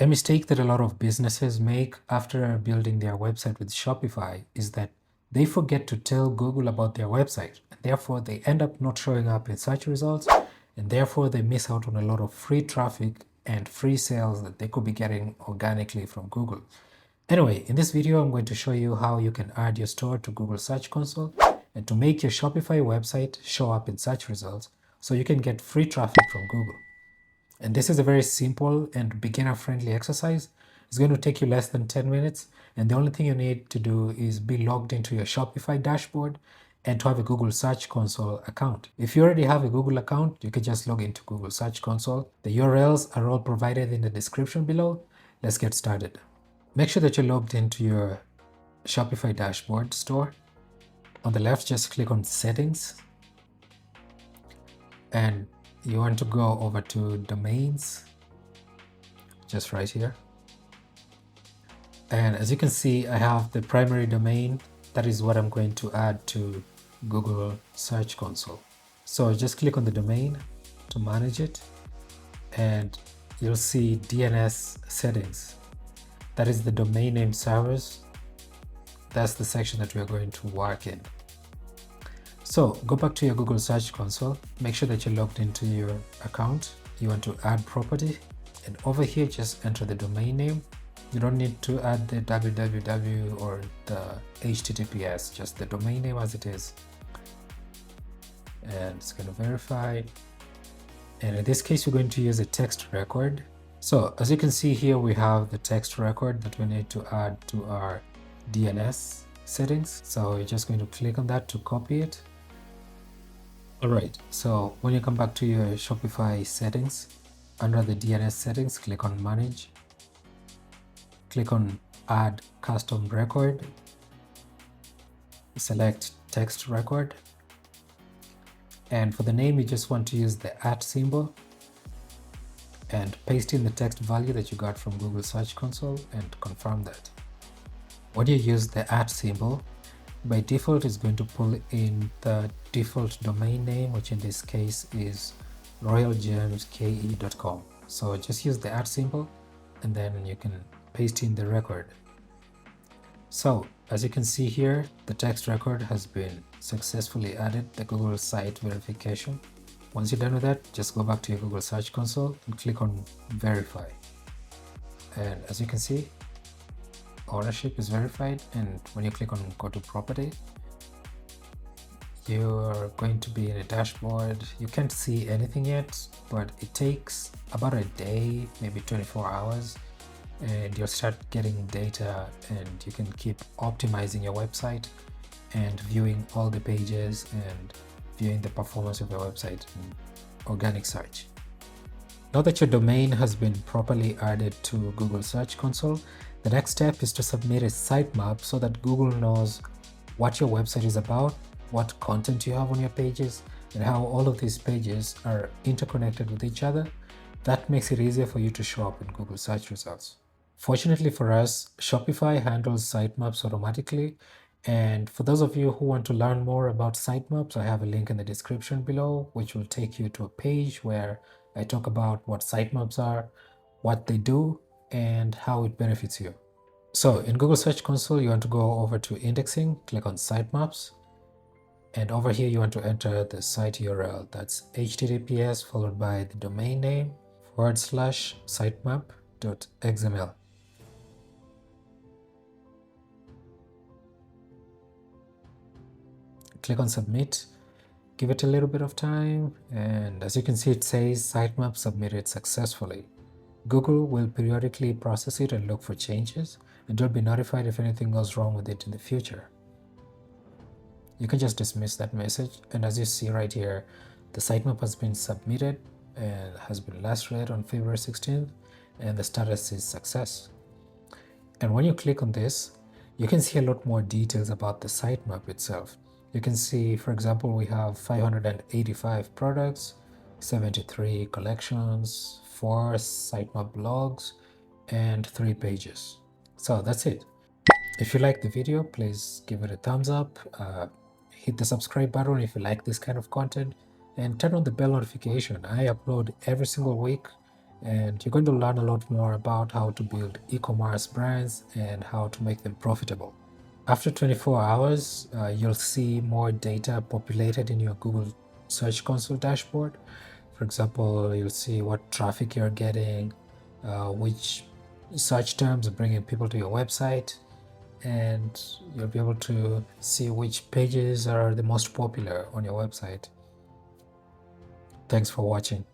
A mistake that a lot of businesses make after building their website with Shopify is that they forget to tell Google about their website. And therefore, they end up not showing up in search results, and therefore they miss out on a lot of free traffic and free sales that they could be getting organically from Google. Anyway, in this video, I'm going to show you how you can add your store to Google Search Console and to make your Shopify website show up in search results so you can get free traffic from Google. And this is a very simple and beginner-friendly exercise. It's going to take you less than 10 minutes. And the only thing you need to do is be logged into your Shopify dashboard and to have a Google Search Console account. If you already have a Google account, you can just log into Google Search Console. The URLs are all provided in the description below. Let's get started. Make sure that you're logged into your Shopify dashboard store. On the left, just click on Settings. And you want to go over to Domains, just right here. And as you can see, I have the primary domain. That is what I'm going to add to Google Search Console. So just click on the domain to manage it, and you'll see DNS settings. That is the domain name servers. That's the section that we're going to work in. So go back to your Google Search Console, make sure that you're logged into your account. You want to add property, and over here just enter the domain name. You don't need to add the www or the HTTPS, just the domain name as it is. And it's going to verify. And in this case, we're going to use a text record. So as you can see here, we have the text record that we need to add to our DNS settings. So you're just going to click on that to copy it. All right, so when you come back to your Shopify settings, under the DNS settings, click on Manage. Click on Add Custom Record. Select Text Record. And for the name, you just want to use the @ symbol and paste in the text value that you got from Google Search Console and confirm that. When you use the @ symbol, by default it's going to pull in the default domain name, which in this case is royalgemske.com. So just use the @ symbol and then you can paste in the record. So as you can see here, the text record has been successfully added, the Google site verification. Once you're done with that, just go back to your Google Search Console and click on Verify. And as you can see, ownership is verified, and when you click on Go to Property, you're going to be in a dashboard. You can't see anything yet, but it takes about a day, maybe 24 hours, and you'll start getting data, and you can keep optimizing your website and viewing all the pages and viewing the performance of your website in organic search. Now that your domain has been properly added to Google Search Console, the next step is to submit a sitemap so that Google knows what your website is about, what content you have on your pages, and how all of these pages are interconnected with each other. That makes it easier for you to show up in Google search results. Fortunately for us, Shopify handles sitemaps automatically. And for those of you who want to learn more about sitemaps, I have a link in the description below, which will take you to a page where I talk about what sitemaps are, what they do, and how it benefits you. So in Google Search Console, you want to go over to indexing, click on sitemaps, and over here you want to enter the site URL. That's https followed by the domain name /sitemap.xml. Click on submit, give it a little bit of time, and as you can see, it says sitemap submitted successfully. Google will periodically process it and look for changes, and you'll be notified if anything goes wrong with it in the future. You can just dismiss that message, and as you see right here, the sitemap has been submitted and has been last read on February 16th, and the status is success. And when you click on this, you can see a lot more details about the sitemap itself. You can see, for example, we have 585 products, 73 collections, 4 sitemap blogs, and 3 pages. So that's it. If you like the video, please give it a thumbs up, hit the subscribe button if you like this kind of content, and turn on the bell notification. I upload every single week, and you're going to learn a lot more about how to build e-commerce brands and how to make them profitable. After 24 hours, you'll see more data populated in your Google Search Console dashboard. For example, you'll see what traffic you're getting, which search terms are bringing people to your website, and you'll be able to see which pages are the most popular on your website. Thanks for watching.